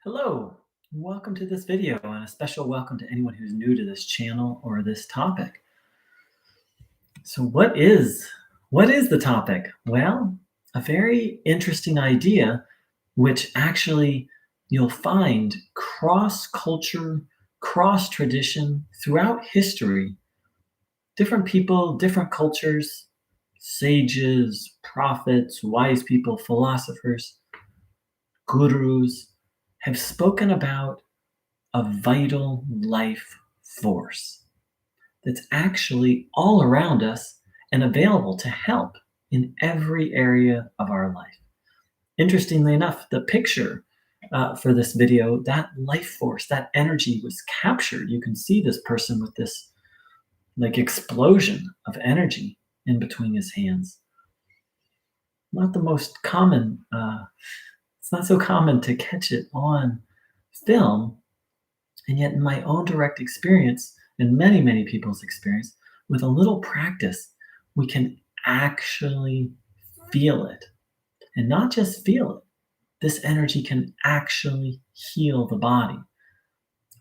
Hello, welcome to this video, and a special welcome to anyone who's new to this channel or this topic. So what is the topic? Well, a very interesting idea which actually you'll find cross culture, cross tradition throughout history. Different people, different cultures, sages, prophets, wise people, philosophers, gurus have spoken about a vital life force that's actually all around us and available to help in every area of our life. Interestingly enough, the picture for this video, that life force, that energy was captured. You can see this person with this like explosion of energy in between his hands. Not the most common, it's not so common to catch it on film. And yet, in my own direct experience, and many, many people's experience, with a little practice, we can actually feel it. And not just feel it, this energy can actually heal the body.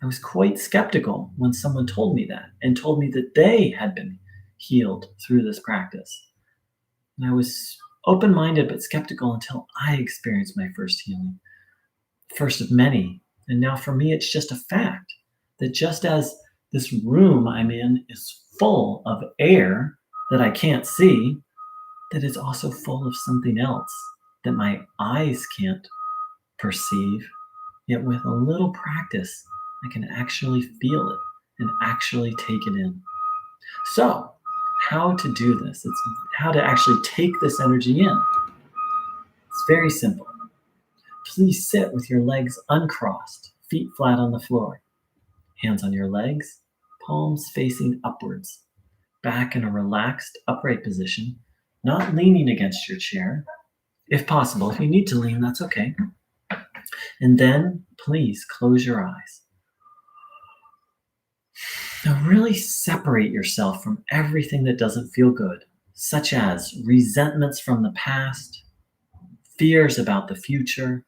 I was quite skeptical when someone told me that and told me that they had been healed through this practice. And I was open minded but skeptical until I experienced my first healing, first of many. And now for me, it's just a fact that just as this room I'm in is full of air that I can't see, that it's also full of something else that my eyes can't perceive. Yet with a little practice, I can actually feel it and actually take it in. So, how to do this? It's how to actually take this energy in. It's very simple. Please sit with your legs uncrossed, feet flat on the floor. Hands on your legs, palms facing upwards, back in a relaxed, upright position, not leaning against your chair. If possible, if you need to lean, that's okay. And then please close your eyes. Now, really separate yourself from everything that doesn't feel good, such as resentments from the past, fears about the future,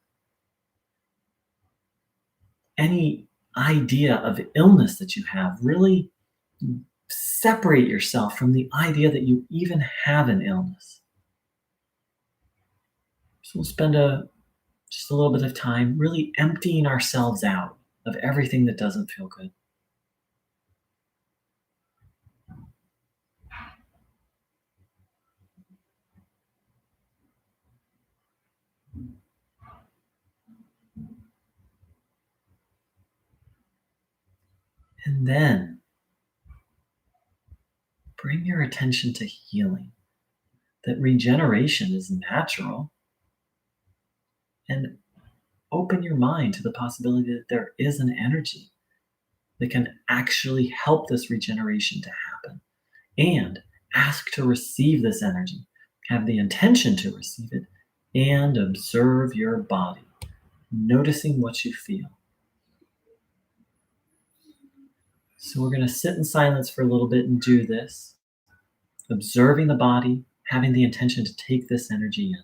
any idea of illness that you have. Really separate yourself from the idea that you even have an illness. So we'll spend just a little bit of time really emptying ourselves out of everything that doesn't feel good. And then bring your attention to healing, that regeneration is natural, and open your mind to the possibility that there is an energy that can actually help this regeneration to happen. And ask to receive this energy. Have the intention to receive it and observe your body, noticing what you feel. So we're going to sit in silence for a little bit and do this, observing the body, having the intention to take this energy in.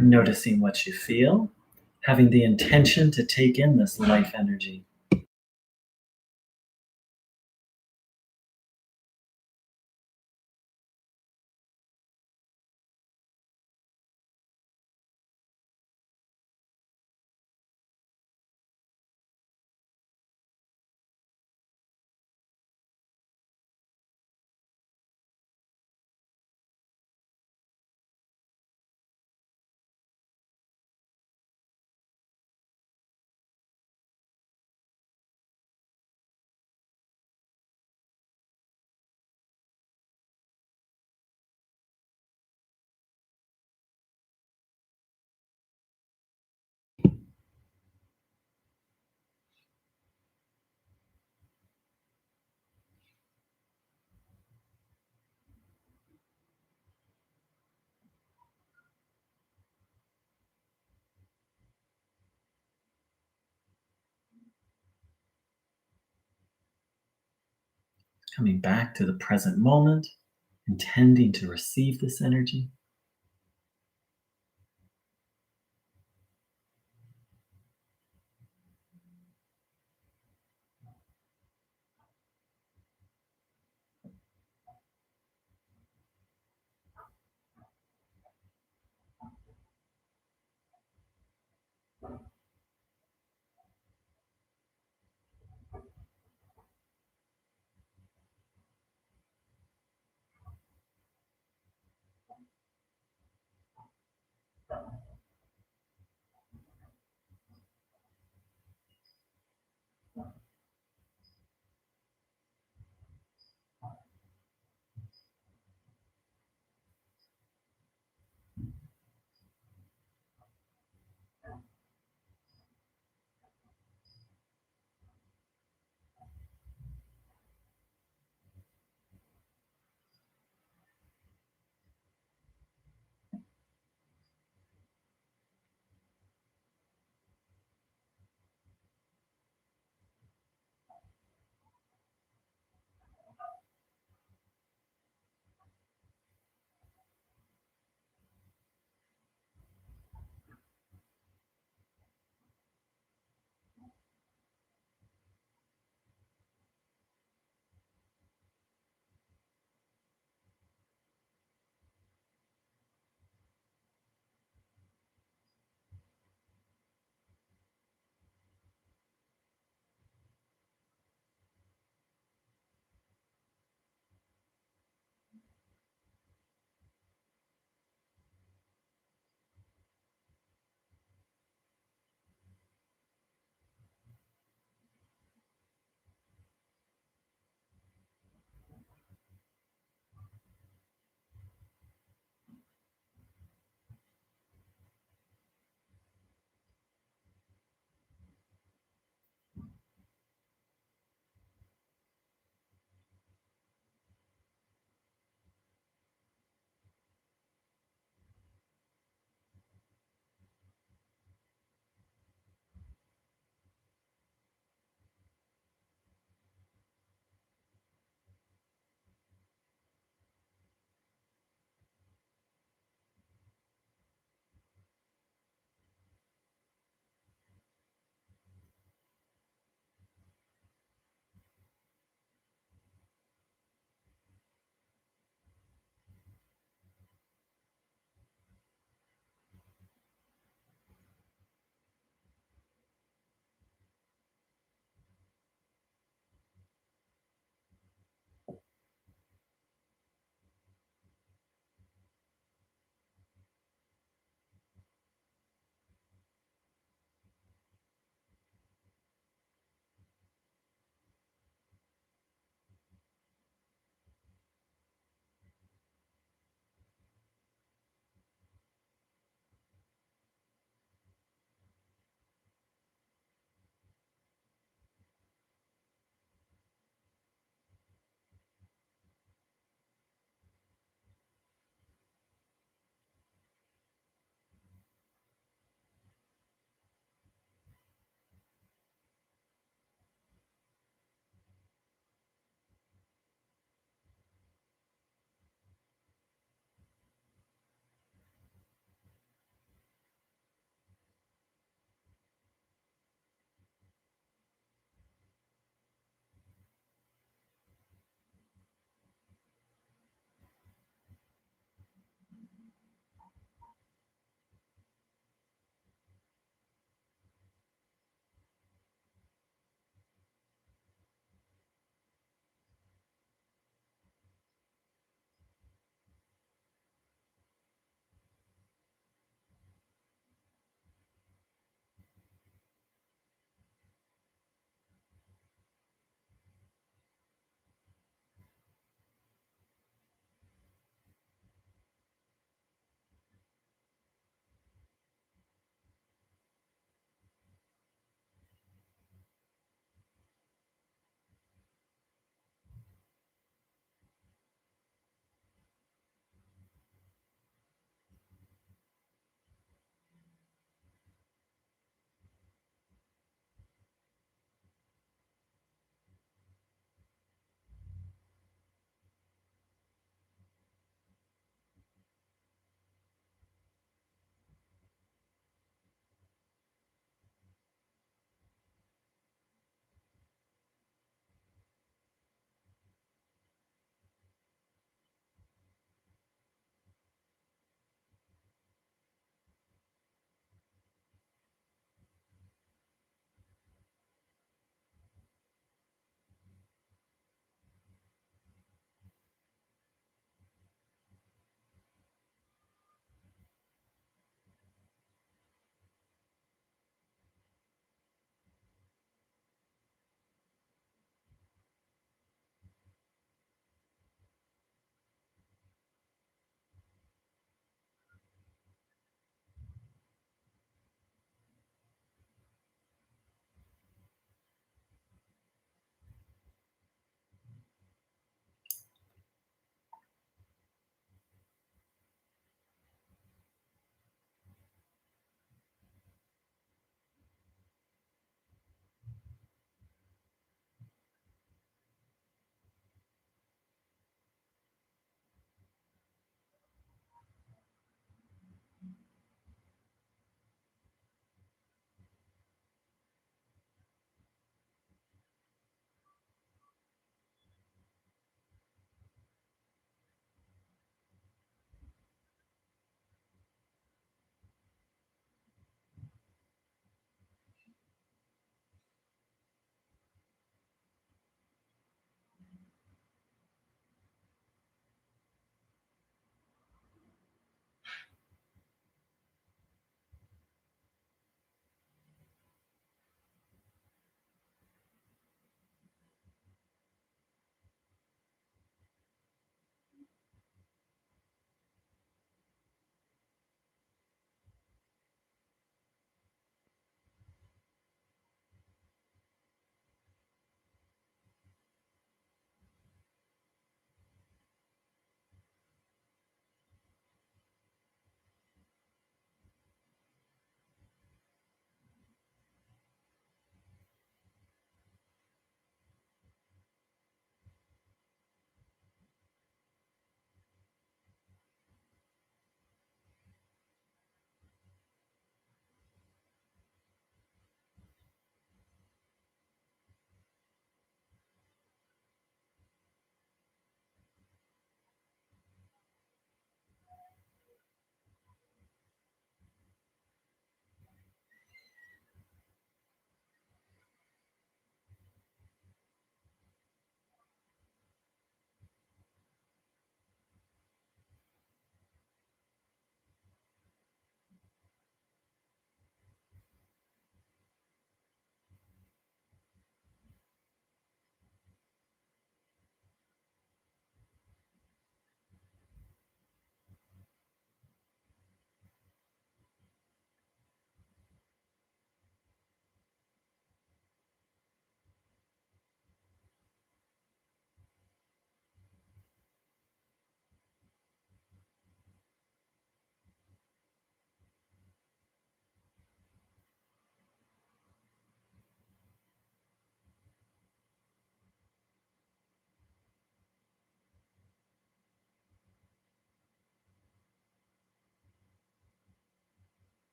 Noticing what you feel, having the intention to take in this life energy. coming back to the present moment, intending to receive this energy.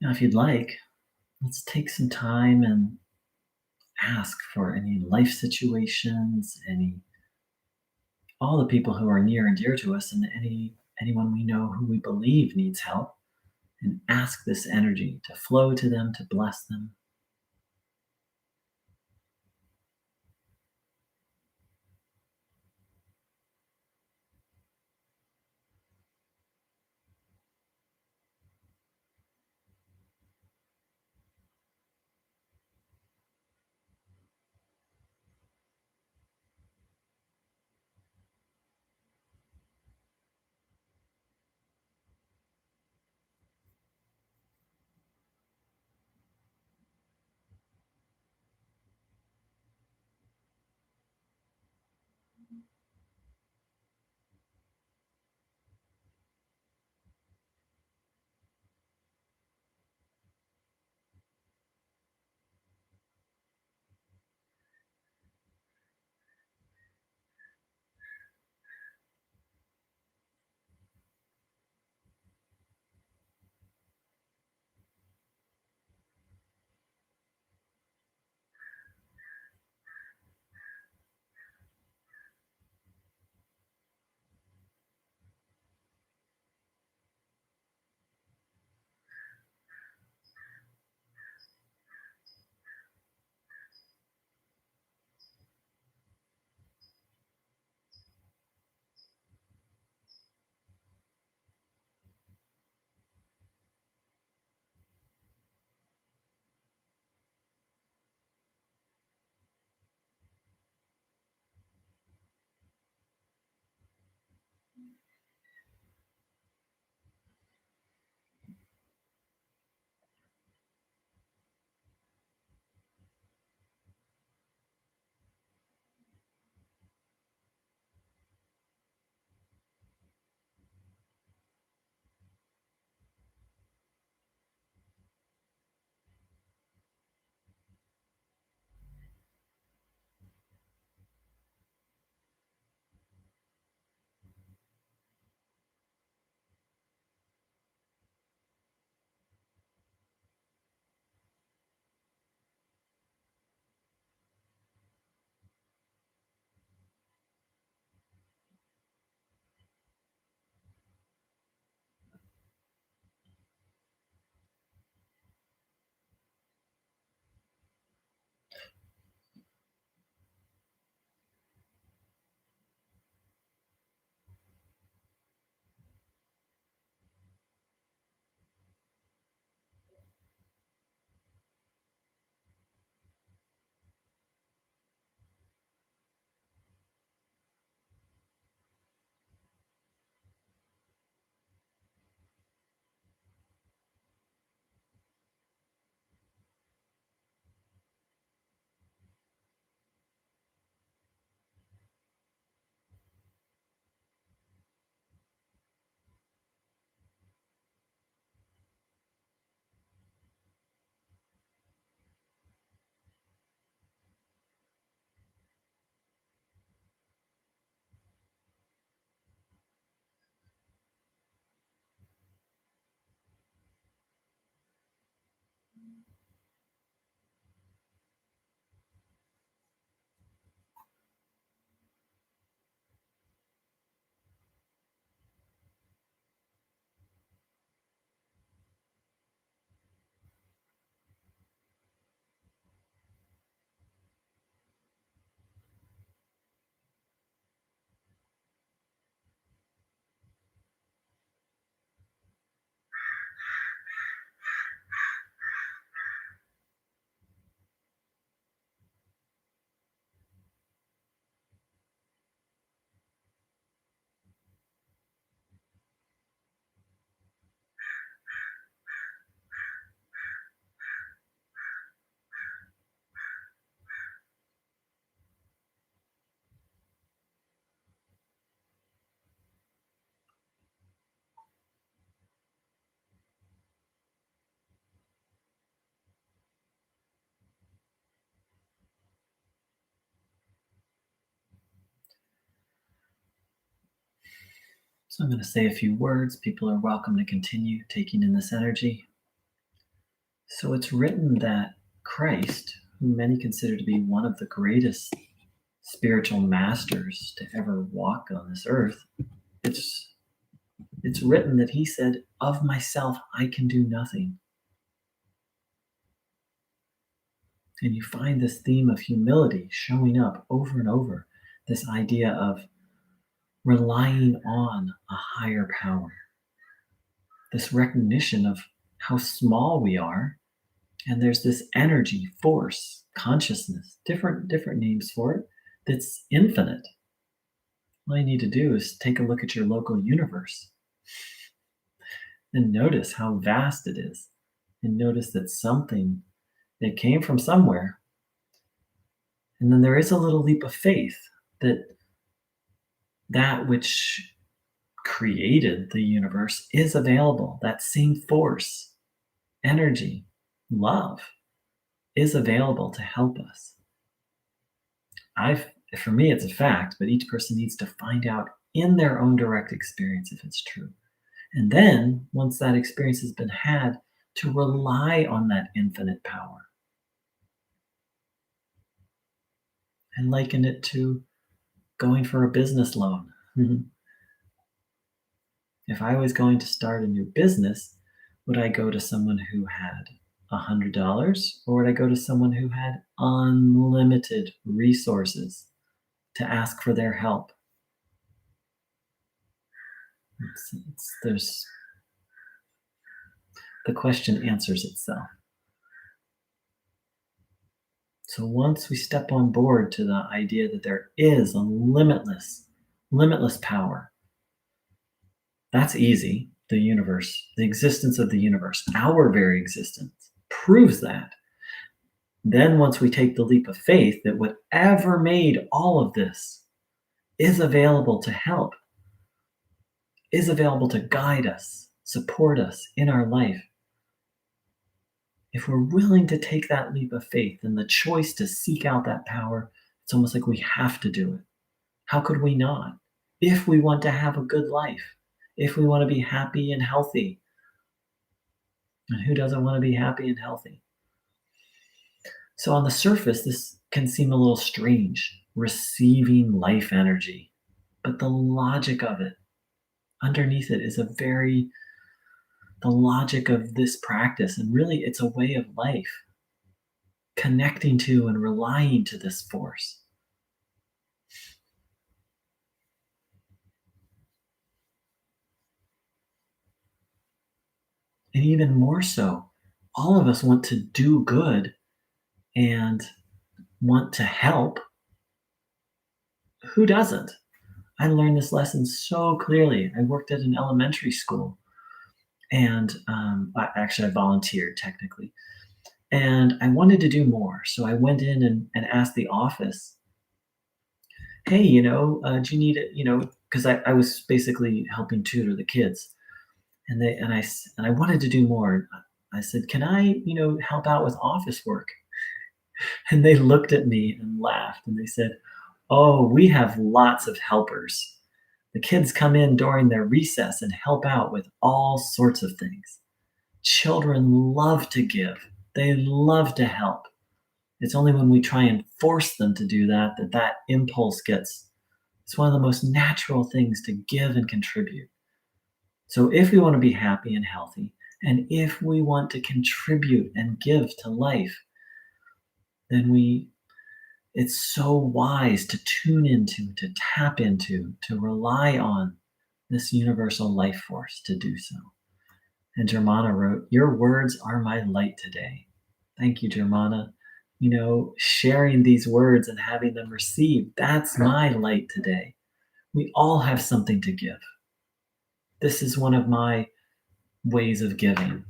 Now, if you'd like, let's take some time and ask for any life situations, all the people who are near and dear to us, and anyone we know who we believe needs help, and ask this energy to flow to them, to bless them. So I'm going to say a few words. People are welcome to continue taking in this energy. So it's written that Christ, who many consider to be one of the greatest spiritual masters to ever walk on this earth, it's it's written that he said, "Of myself I can do nothing." And you find this theme of humility showing up over and over, this idea of relying on a higher power, this recognition of how small we are. And there's this energy, force, consciousness, different names for it, that's infinite. All you need to do is take a look at your local universe and notice how vast it is. And notice that something that came from somewhere. And then there is a little leap of faith that that which created the universe is available. That same force, energy, love is available to help us. For me, it's a fact, but each person needs to find out in their own direct experience if it's true. And then, once that experience has been had, to rely on that infinite power. And liken it to going for a business loan. If I was going to start a new business, would I go to someone who had $100, or would I go to someone who had unlimited resources to ask for their help? There's the question answers itself. So once we step on board to the idea that there is a limitless power, that's easy. The universe, the existence of the universe, our very existence proves that. Then once we take the leap of faith that whatever made all of this is available to help, is available to guide us, support us in our life. If we're willing to take that leap of faith and the choice to seek out that power, it's almost like we have to do it. How could we not? If we want to have a good life, if we want to be happy and healthy. And who doesn't want to be happy and healthy? So on the surface, this can seem a little strange, receiving life energy. But the logic of it, underneath it, is the logic of this practice. And really, it's a way of life, connecting to and relying to this force. And even more so, all of us want to do good and want to help. Who doesn't? I learned this lesson so clearly. I worked at an elementary school, and I volunteered technically. And I wanted to do more. So I went in and asked the office, hey, do you need it? Because I was basically helping tutor the kids. And I wanted to do more. I said, can I, help out with office work? And they looked at me and laughed and they said, oh, we have lots of helpers. The kids come in during their recess and help out with all sorts of things. Children love to give. They love to help. It's only when we try and force them to do that that impulse gets. It's one of the most natural things to give and contribute. So if we want to be happy and healthy, and if we want to contribute and give to life, then it's so wise to tune into, to tap into, to rely on this universal life force to do so. And Germana wrote, your words are my light today. Thank you, Germana. Sharing these words and having them received, that's my light today. We all have something to give. This is one of my ways of giving,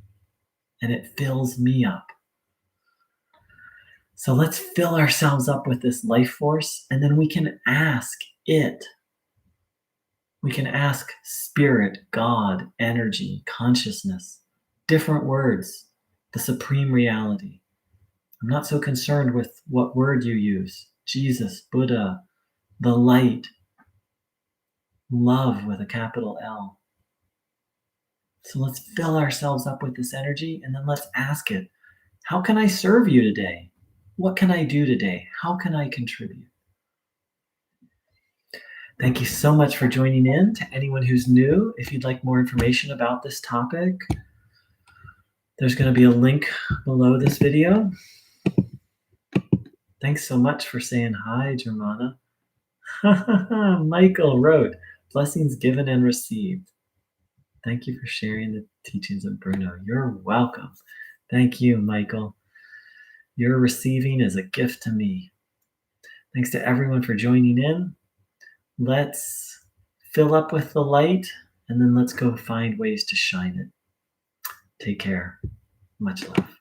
and it fills me up. So let's fill ourselves up with this life force, and then we can ask it. We can ask spirit, God, energy, consciousness, different words, the supreme reality. I'm not so concerned with what word you use. Jesus, Buddha, the light, love with a capital L. So let's fill ourselves up with this energy, and then let's ask it, How can I serve you today? What can I do today? How can I contribute? Thank you so much for joining in. To anyone who's new, if you'd like more information about this topic, there's going to be a link below this video. Thanks so much for saying hi, Germana. Michael wrote, blessings given and received. Thank you for sharing the teachings of Bruno. You're welcome. Thank you, Michael. Your receiving is a gift to me. Thanks to everyone for joining in. Let's fill up with the light, and then let's go find ways to shine it. Take care. Much love.